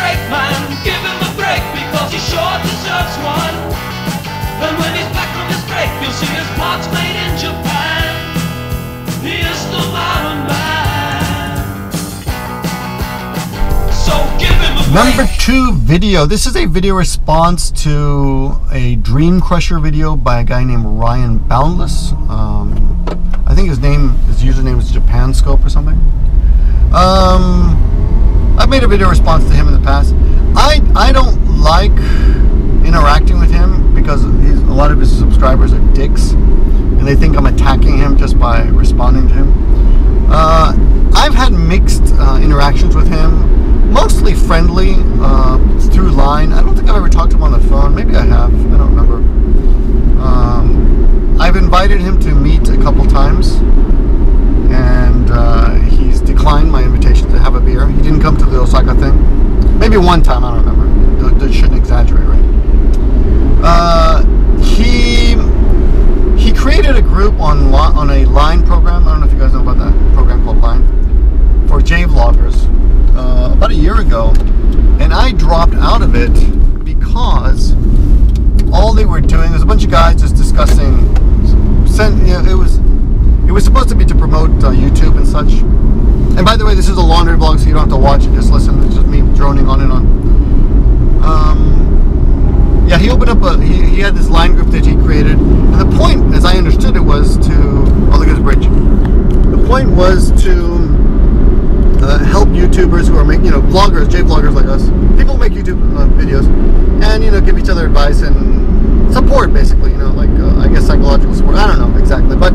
breakman, give him a break because he sure deserves one. And when he's back from his break, you'll see his parts made in Japan. He is the modern man. So give him a break. Number 2 video. This is a video response to a Dream Crusher video by a guy named Ryan Boundless. I think his username is Japan Scope or something. I've made a video response to him in the past. I don't like interacting with him because a lot of his subscribers are dicks and they think I'm attacking him just by responding to him. I've had mixed interactions with him, mostly friendly through line. I don't think I've ever talked to him on the phone. Maybe I have. I don't remember. I've invited him to meet a couple times, and he's declined my invitation to have a beer. He didn't come to the Osaka thing. Maybe one time, I don't remember. I shouldn't exaggerate, right? He created a group on a Line program. I don't know if you guys know about that program called Line, for J-vloggers about a year ago, and I dropped out of it because all they were doing was a bunch of guys just discussing. It was supposed to be to promote YouTube and such. And by the way, this is a laundry vlog, so you don't have to watch it. Just listen. It's just me droning on and on. Yeah, he opened up he had this Line group that he created, and the point, as I understood it, was to look at his bridge. The point was to help YouTubers who are making, vloggers, J-vloggers like us, people who make YouTube videos, and give each other advice and support, basically, I guess psychological support. I don't know exactly, but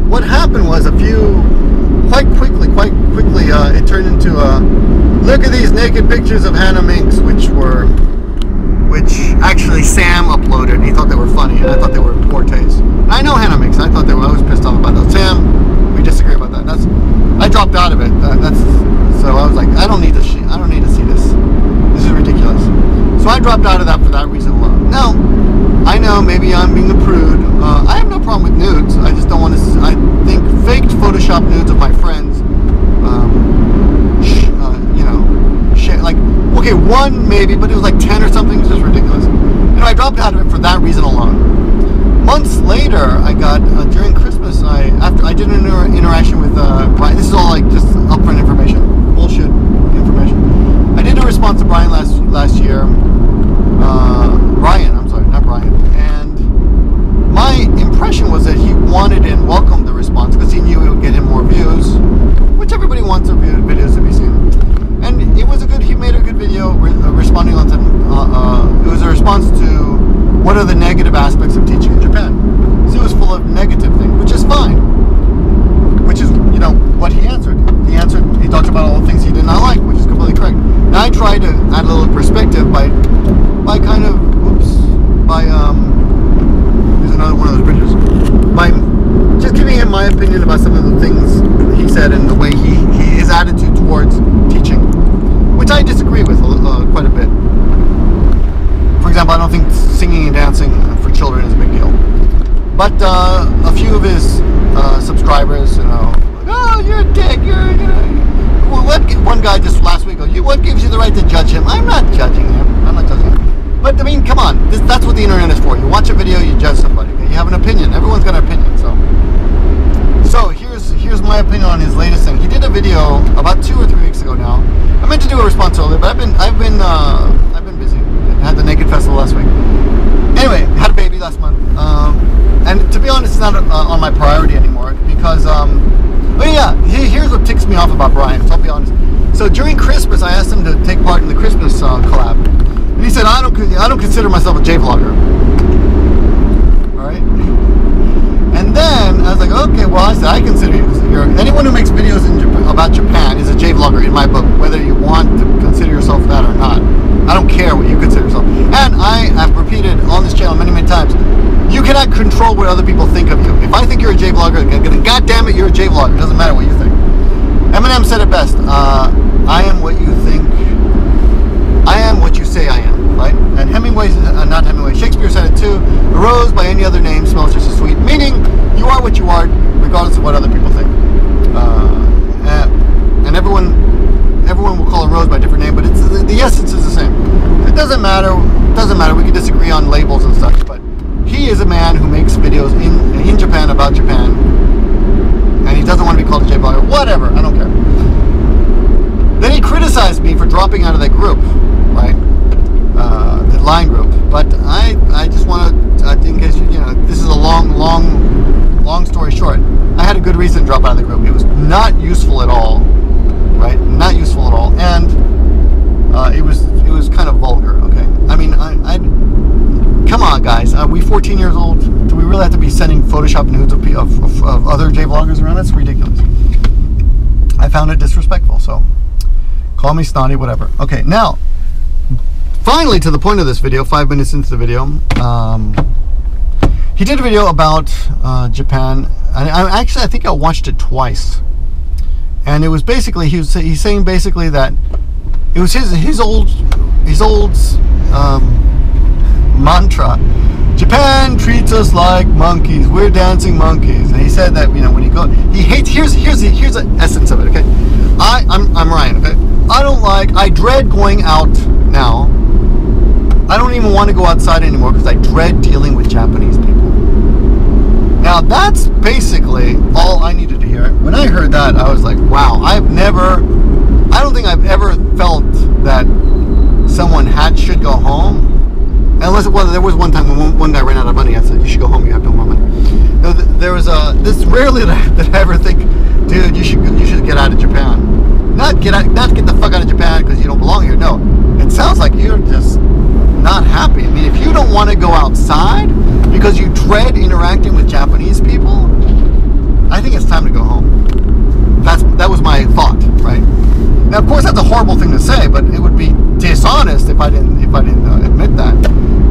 what happened was quite quickly, it turned into look at these naked pictures of Hannah Minks, which actually Sam uploaded. He thought they were funny, and I thought they were poor taste. I know Hannah Minks. I thought I was pissed off about that. Sam, we disagree about that. I dropped out of it. So I was like, I don't need to see this. This is ridiculous. So I dropped out of that for that reason alone. Now, I know maybe I'm being a prude. I have no problem with nudes. I just don't want to. I think faked Photoshop nudes of my friends. Okay, one maybe, but it was like 10 or something. It's just ridiculous. I dropped out of it for that reason alone. Months later, I got during Christmas. I did an interaction with Brian. This is all just upfront information, bullshit information. I did a response to Brian last year. Ryan, I'm sorry, not Brian. And my impression was that he wanted and welcomed the response because he knew it would get him more views, which everybody wants their videos to be seen. And he made a good video responding on some, it was a response to what are the negative aspects of teaching in Japan. So it was full of negative things, which is fine. Which is, what he answered. He talked about all the things he did not like, which is completely correct. Now I tried to add a little perspective by here's another one of those bridges. By just giving him my opinion about some of the things he said and the way his attitude towards teaching, which I disagree with quite a bit. For example, I don't think singing and dancing for children is a big deal. But a few of his subscribers, oh, you're a dick. One guy just last week goes, what gives you the right to judge him? I'm not judging him. But I mean, come on. That's what the internet is for. You watch a video, you judge somebody. Okay? You have an opinion. Everyone's got an opinion. So here's my opinion on his latest thing. He did a video about 2 or 3 weeks ago now. I meant to do a response earlier, but I've been busy. I had the Naked Festival last week. Anyway, had a baby last month. And to be honest, it's not on my priority anymore because here's what ticks me off about Brian. So I'll be honest. So during Christmas, I asked him to take part in the Christmas collab, and he said, "I don't consider myself a J-vlogger." All right. And then I was like, okay, well, I said, I consider you. Anyone who makes videos about Japan is a J-vlogger in my book, whether you want to consider yourself that or not. I don't care what you consider yourself. And I have repeated on this channel many, many times, you cannot control what other people think of you. If I think you're a J-vlogger, then God damn it, you're a J-vlogger. It doesn't matter what you think. Eminem said it best. I am what you think. I am what you say I am. Right? And not Hemingway, Shakespeare said it too. A rose by any other name smells just as sweet. Meaning, you are what you are, regardless of what other people think. And everyone will call a rose by different doesn't matter. Doesn't matter. We can disagree on labels and such, but he is a man who makes videos in Japan about Japan, and he doesn't want to be called a J-blogger. Whatever, I don't care. Then he criticized me for dropping out of that group, right? The line group. But I just want to, in case this is a long story short. I had a good reason to drop out of the group. It was not useful at all, right? Not useful at all, and it was kind of vulgar. Okay, I mean, come on, guys. Are we 14 years old? Do we really have to be sending Photoshop nudes of other J-vloggers around? That's ridiculous. I found it disrespectful. So call me snotty, whatever. Okay, now finally to the point of this video. 5 minutes into the video, he did a video about Japan, and I think I watched it twice. And it was basically he's saying basically that it was his old mantra. Japan treats us like monkeys. We're dancing monkeys. And he said that when you go, he hates. Here's the essence of it. Okay, I'm Ryan. Okay, I dread going out now. I don't even want to go outside anymore because I dread dealing with Japanese people. Now that's basically all I needed to hear. When I heard that, I was like, wow, I don't think I've ever felt that someone should go home. Unless there was one time when one guy ran out of money. I said, you should go home, you have no more money. There was this rarely that I ever think, dude, you should get out of Japan. Not get the fuck out of Japan because you don't belong here. No, it sounds like you're just not happy. I mean, if you don't want to go outside because you dread interacting with Japanese people, I think it's time to go home. That was my thought, right? Now, of course, that's a horrible thing to say, but it would be dishonest if I didn't admit that.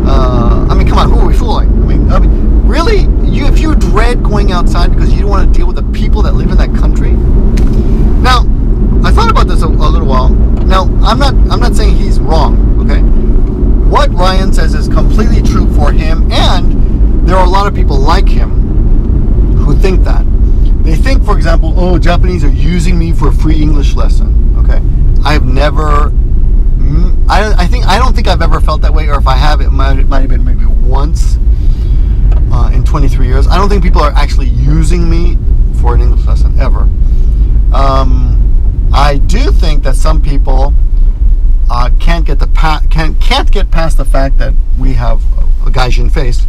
I mean, come on, who are we fooling? I mean, really, if you dread going outside because you don't want to deal with the people that live in that country. Now, I thought about this a little while. Now, I'm not saying he's wrong. Okay, what Ryan says is completely true for him, and there are a lot of people like him who think that. They think, for example, oh, Japanese are using me for a free English lesson. Okay, I've never. I don't think I've ever felt that way, or if I have, it might have been maybe once in 23 years. I don't think people are actually using me for an English lesson ever. I do think that some people can't get past the fact that we have a gaijin face,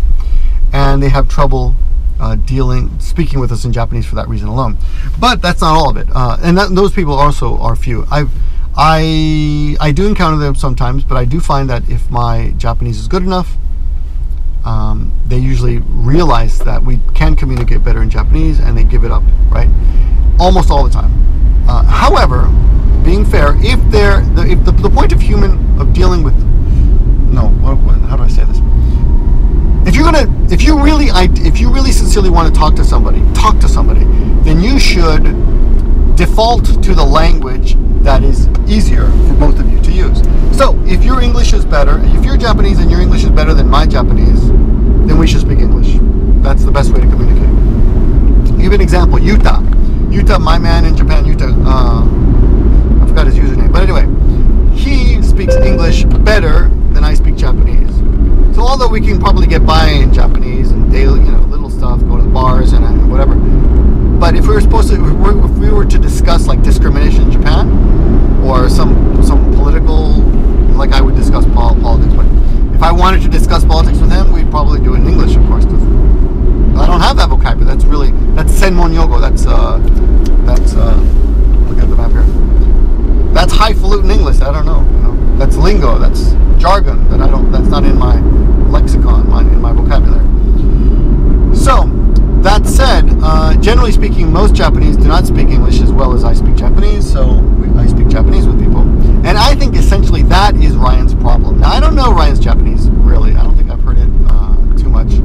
and they have trouble speaking with us in Japanese for that reason alone. But that's not all of it, and those people also are few. I do encounter them sometimes, but I do find that if my Japanese is good enough, they usually realize that we can communicate better in Japanese, and they give it up, right? Almost all the time. However, being fair, if the point of dealing with, how do I say this? If you really sincerely want to talk to somebody, then you should default to the language that is easier for both of you to use. So if your English is better, if you're Japanese and your English is better than my Japanese, then we should speak English. That's the best way to communicate. I'll give you an example. Yuta, my man in Japan, Yuta, I forgot his username, but anyway, he speaks English better than I speak Japanese. So although we can probably get by in Japanese and daily, little stuff, go to the bars and whatever, but if we were to discuss like discrimination in Japan or some political, like I would discuss politics, but if I wanted to discuss politics with him, we'd probably do it in English, of course, because I don't have that vocabulary. That's senmon yogo. That's look at the map here. That's highfalutin English. I don't know. That's lingo. That's jargon that's not in my lexicon, in my vocabulary. So that said, generally speaking, most Japanese do not speak English as well as I speak Japanese, so I speak Japanese with people. And I think essentially that is Ryan's problem. Now, I don't know Ryan's Japanese, really. I don't think I've heard it too much.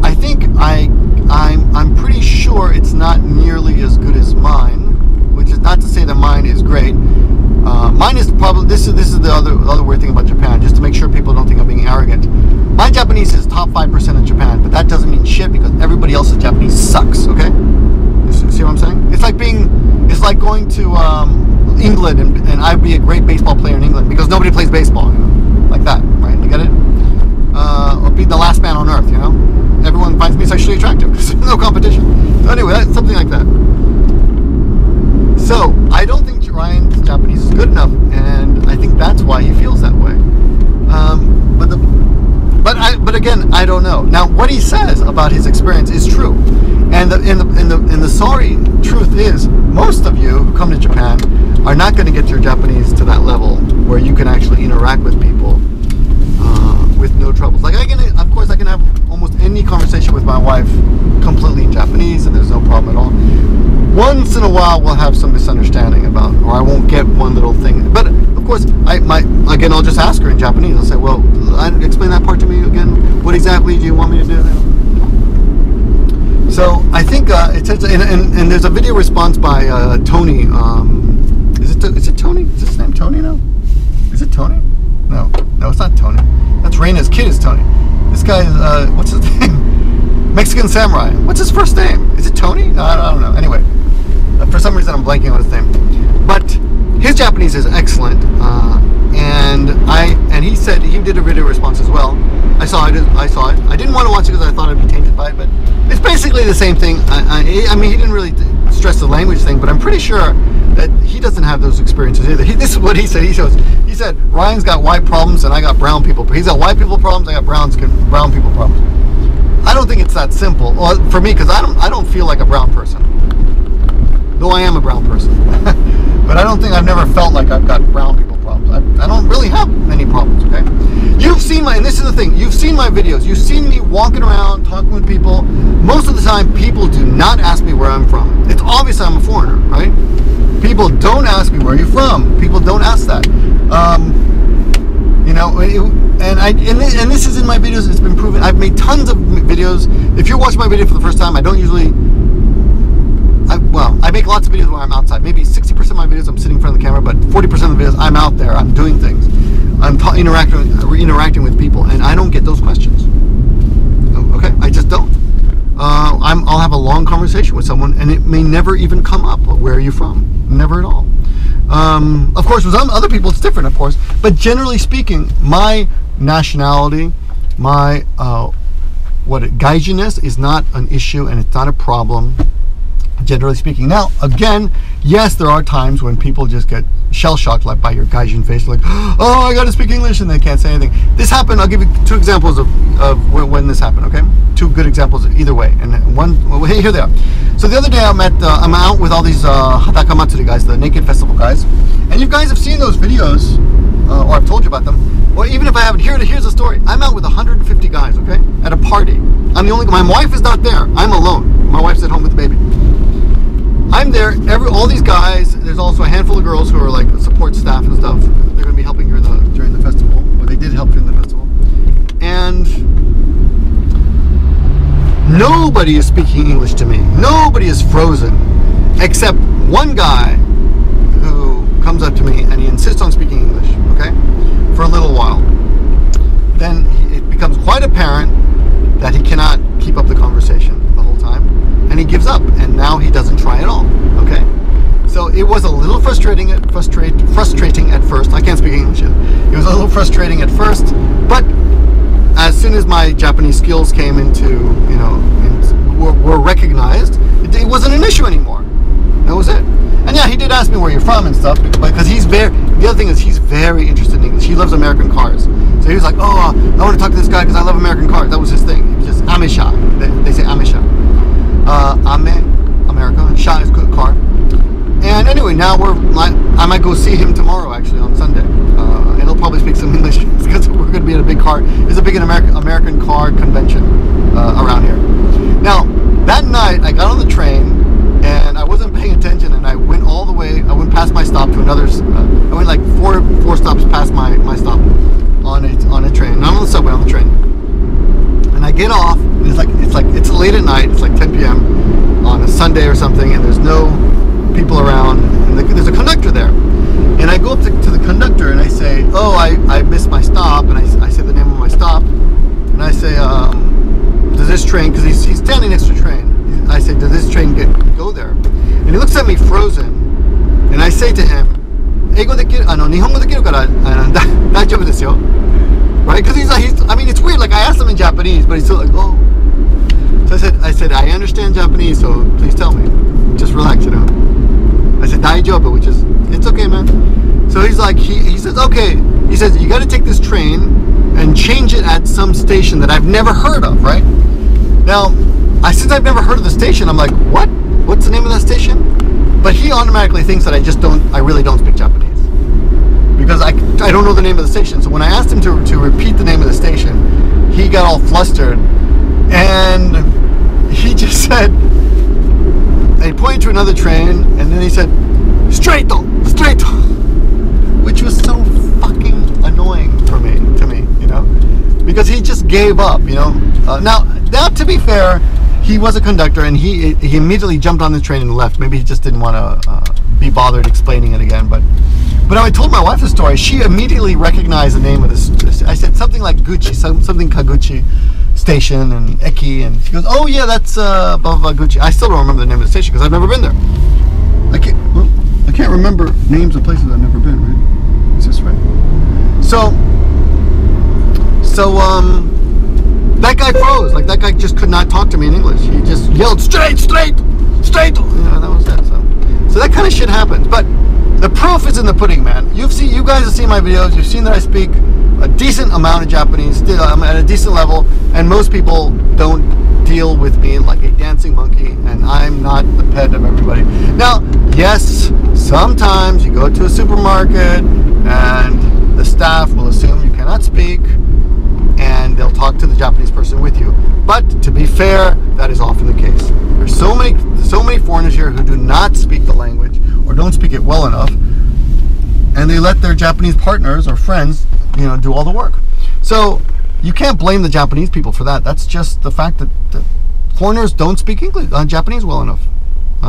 I think I'm pretty sure it's not nearly as good as mine, which is not to say that mine is great. Mine is probably, this is the other weird thing about Japan, just to make sure people don't think I'm being arrogant. My Japanese is top 5% of Japan, but that doesn't mean shit because everybody else's Japanese sucks, okay? You see what I'm saying? It's like going to, England, and I'd be a great baseball player in England because nobody plays baseball, you know, like that, right? You get it? Or be the last man on earth, you know? Everyone finds me sexually attractive because there's no competition. So anyway, that's something like that. So I don't think Ryan's Japanese is good enough, and I think that's why he feels that way. But again, I don't know. Now, what he says about his experience is true, and the sorry truth is, most of you who come to Japan are not going to get your Japanese to that level where you can actually interact with people with no troubles. Like of course, I can have almost any conversation with my wife completely in Japanese, and there's no problem at all. Once in a while, we'll have some misunderstanding about, or I won't get one little thing. But of course, again, I'll just ask her in Japanese. I'll say, well, explain that part to me again. What exactly do you want me to do? So I think it says, and there's a video response by Tony. Is it Tony? Is his name Tony now? Is it Tony? No, it's not Tony. That's Reina's kid is Tony. This guy is, what's his name? Mexican Samurai. What's his first name? Is it Tony? No, I don't know. Anyway, for some reason I'm blanking on his name. But his Japanese is excellent, and he said he did a video response as well. I saw it. I didn't want to watch it because I thought I'd be tainted by it, but it's basically the same thing. I mean, he didn't really stress the language thing, but I'm pretty sure that he doesn't have those experiences either. This is what he said. He said Ryan's got white problems and I got brown people. He's got white people problems. I got brown people problems. I don't think it's that simple. Well, for me, because I don't feel like a brown person, though I am a brown person. But I've never felt like I've got brown people problems. I don't really have any problems. Okay, you've seen and this is the thing. You've seen my videos. You've seen me walking around talking with people. Most of the time, people do not ask me where I'm from. It's obvious I'm a foreigner, right? People don't ask me where you're from. People don't ask that. You know, and this is in my videos. It's been proven. I've made tons of videos. If you're watching my video for the first time, I don't usually. I make lots of videos where I'm outside. Maybe 60% of my videos I'm sitting in front of the camera, but 40% of the videos I'm out there. I'm doing things. I'm interacting with people, and I don't get those questions. Okay, I just don't. I'll have a long conversation with someone, and it may never even come up. Where are you from? Never at all. Of course, with other people, it's different, of course. But generally speaking, my nationality, my gaijin-ness is not an issue, and it's not a problem. Generally speaking. Now, again, yes, there are times when people just get shell-shocked, like by your gaijin face, like, oh, I got to speak English, and they can't say anything. This happened. I'll give you two examples of when this happened. Okay, two good examples either way, and one. Well, here they are. So the other day, I'm out with all these Hataka Matsuri guys, the naked festival guys, and you guys have seen those videos, or I've told you about them. Or even if I haven't, here's the story. I'm out with 150 guys. Okay, at a party. I'm the only. My wife is not there. I'm alone. My wife's at home with the baby. I'm there, all these guys. There's also a handful of girls who are like support staff and stuff. They're going to be helping during the festival, or they did help during the festival. And nobody is speaking English to me. Nobody is frozen, except one guy who comes up to me and he insists on speaking English, okay, for a little while. Then it becomes quite apparent that he cannot keep up the conversation the whole time. And he gives up, and now he doesn't try at all. Okay, so it was a little frustrating at first. I can't speak English yet. It was a little frustrating at first, but as soon as my Japanese skills came were recognized, it wasn't an issue anymore. That was it. And yeah, he did ask me where you're from and stuff, because the other thing is he's very interested in English. He loves American cars. So he was like, oh, I want to talk to this guy because I love American cars. That was his thing. He was just Amesha. They say Amesha. America. Sha is good car. And anyway, now I might go see him tomorrow, actually, on Sunday. And he'll probably speak some English because we're going to be at a big car. There's a big American car convention around here. Now, that night, I got on the train, and I wasn't paying attention, and I went all the way. I went past my stop to another. I went like four stops past my stop on a train, not on the subway, on the train. And I get off, and it's late at night. It's like 10 p.m. on a Sunday or something, and there's no people around, and there's a conductor there. And I go up to the conductor and I say, oh, I missed my stop, and I say the name of my stop, and I say, does this train, because he's standing next to the train, I say, does this train go there? And he looks at me frozen, and I say to him, 日本語できるから大丈夫ですよ right? Because I mean, it's weird. Like, I asked him in Japanese, but he's still like, oh. So I said, I understand Japanese, so please tell me. Just relax, you know. I said, daijoubu, which is, it's okay, man. So he's like, he says, okay. He says, you got to take this train and change it at some station that I've never heard of, right? Now, since I've never heard of the station, I'm like, what? What's the name of that station? But he automatically thinks that I really don't speak Japanese. Because I don't know the name of the station. So when I asked him to repeat the name of the station, he got all flustered. And he just said, and he pointed to another train, and then he said, Straito, which was so fucking annoying to me, you know, because he just gave up, you know. Now, to be fair, he was a conductor, and he immediately jumped on the train and left. Maybe he just didn't want to be bothered explaining it again, but when I told my wife the story, she immediately recognized the name of this. I said something like Gucci, something Kaguchi station and Eki, and she goes, "Oh yeah, that's blah blah Gucci." I still don't remember the name of the station because I've never been there. I can't remember names of places I've never been. Right? Is this right? So that guy froze. Like, that guy just could not talk to me in English. He just yelled straight. You know, that was that. So that kind of shit happens, but. The proof is in the pudding, man. You guys have seen my videos. You've seen that I speak a decent amount of Japanese. Still, I'm at a decent level, and most people don't deal with me like a dancing monkey, and I'm not the pet of everybody. Now, yes, sometimes you go to a supermarket, and the staff will assume you cannot speak, and they'll talk to the Japanese person with you. But to be fair, that is often the case. There's so many foreigners here who do not speak the language or don't speak it well enough, and they let their Japanese partners or friends, you know, do all the work. So you can't blame the Japanese people for that. That's just the fact that foreigners don't speak English, Japanese well enough,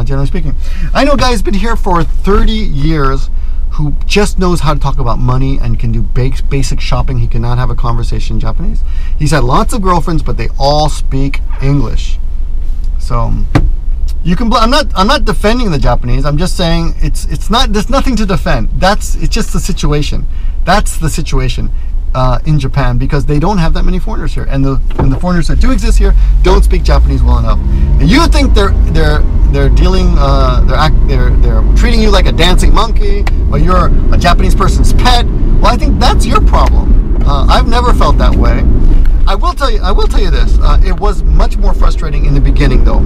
generally speaking. I know a guy who's been here for 30 years who just knows how to talk about money and can do basic shopping. He cannot have a conversation in Japanese. He's had lots of girlfriends, but they all speak English. So you can. I'm not defending the Japanese. I'm just saying it's not. There's nothing to defend. It's just the situation. That's the situation in Japan, because they don't have that many foreigners here, and the foreigners that do exist here don't speak Japanese well enough. And you think they're dealing they're treating you like a dancing monkey, or you're a Japanese person's pet. Well, I think that's your problem. I've never felt that way. I will tell you this. It was much more frustrating in the beginning, though,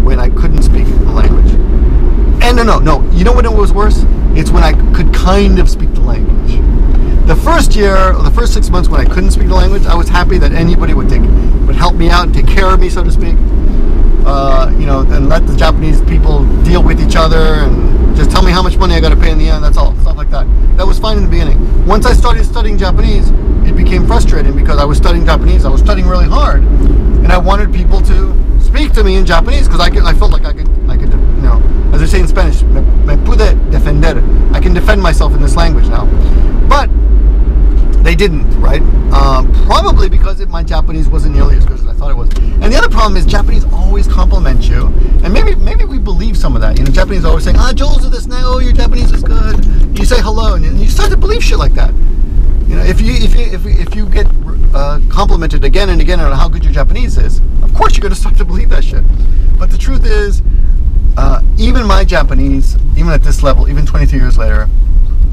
when I couldn't speak the language. And no. You know when it was worse? It's when I could kind of speak the language. The first year, or the first 6 months when I couldn't speak the language, I was happy that anybody would help me out and take care of me, so to speak. You know, and let the Japanese people deal with each other and just tell me how much money I got to pay in the end. That's all, stuff like that. That was fine in the beginning. Once I started studying Japanese, it became frustrating because I was studying Japanese. I was studying really hard, and I wanted people to speak to me in Japanese because I felt like I could, you know, as they say in Spanish, me pude defender. I can defend myself in this language now, but they didn't, right? Probably because my Japanese wasn't nearly as good as I thought it was. And the other problem is Japanese always compliment you, and maybe we believe some of that. You know, Japanese are always saying, Joel's do this now. Oh, your Japanese is good. You say hello, and you start to believe shit like that. You know, if you get complimented again and again on how good your Japanese is, of course you're going to start to believe that shit. But the truth is, even my Japanese, even at this level, even 22 years later,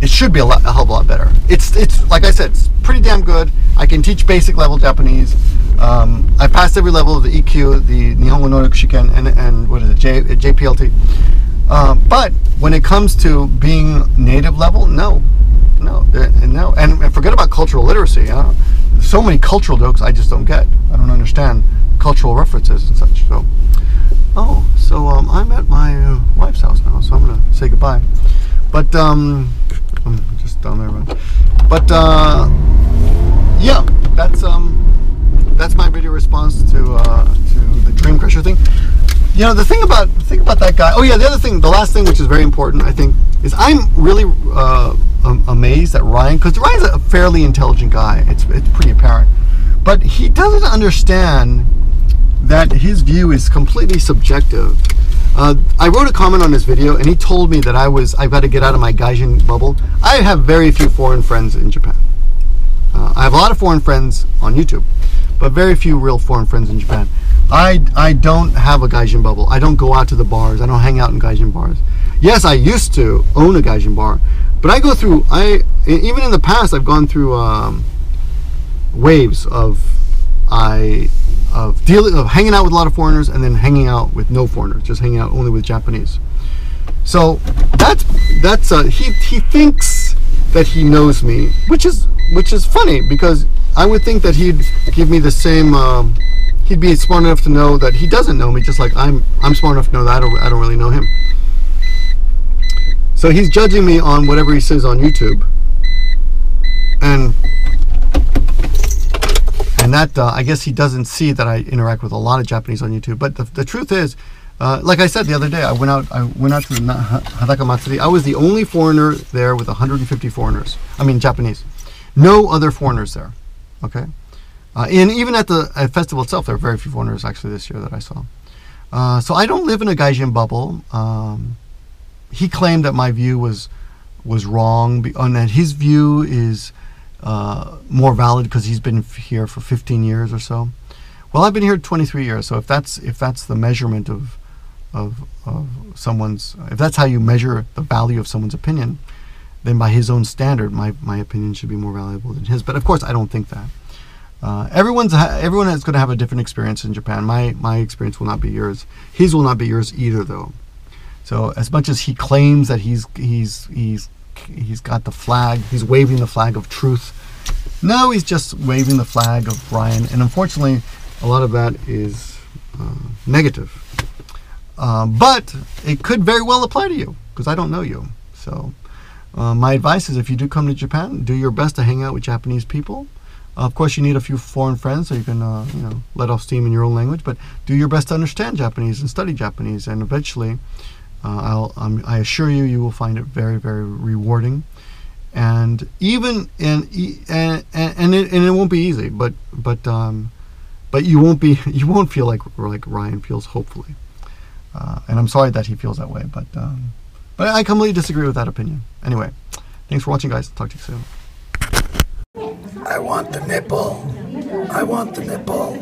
it should be a hell of a lot better. It's like I said, it's pretty damn good. I can teach basic level Japanese. I passed every level of the EQ, the Nihongo Noreku Shiken, and what is it, JPLT. But when it comes to being native level, no. And forget about cultural literacy. So many cultural jokes I just don't get. I don't understand cultural references and such. So, I'm at my wife's house now, so I'm gonna say goodbye. But I'm just down there. But yeah, that's my video response to the Dream Crusher thing. You know, the thing about that guy. Oh yeah, the last thing, which is very important, I think, is I'm really amazed at Ryan, because Ryan's a fairly intelligent guy. It's pretty apparent, but he doesn't understand that his view is completely subjective. I wrote a comment on this video, and he told me that I've got to get out of my gaijin bubble. I have very few foreign friends in Japan. I have a lot of foreign friends on YouTube, but very few real foreign friends in Japan. I don't have a gaijin bubble. I don't go out to the bars. I don't hang out in gaijin bars. Yes, I used to own a gaijin bar, but I go through. Even in the past, I've gone through waves of hanging out with a lot of foreigners and then hanging out with no foreigners, just hanging out only with Japanese. So he thinks that he knows me, which is funny, because I would think that he'd give me the same. He'd be smart enough to know that he doesn't know me, just like I'm smart enough to know that I don't really know him. So he's judging me on whatever he says on YouTube, and that I guess he doesn't see that I interact with a lot of Japanese on YouTube. But the truth is, like I said the other day, I went out to the Hadaka Matsuri. I was the only foreigner there with 150 foreigners. I mean Japanese. No other foreigners there. Okay, and even at the festival itself, there were very few foreigners actually this year that I saw. So I don't live in a gaijin bubble. He claimed that my view was wrong, and that his view is more valid because he's been here for 15 years or so. Well, I've been here 23 years, so if that's the measurement of someone's, if that's how you measure the value of someone's opinion, then by his own standard, my opinion should be more valuable than his. But of course, I don't think that. Everyone is going to have a different experience in Japan. My experience will not be yours. His will not be yours either, though. So as much as he claims that he's got the flag, he's waving the flag of truth. No, he's just waving the flag of Ryan, and unfortunately, a lot of that is negative. But it could very well apply to you, because I don't know you. So my advice is, if you do come to Japan, do your best to hang out with Japanese people. Of course, you need a few foreign friends so you can let off steam in your own language, but do your best to understand Japanese and study Japanese, and eventually I assure you, you will find it very, very rewarding, and even it won't be easy, but you won't feel like Ryan feels, hopefully, and I'm sorry that he feels that way, but I completely disagree with that opinion. Anyway, thanks for watching, guys. Talk to you soon. I want the nipple. I want the nipple.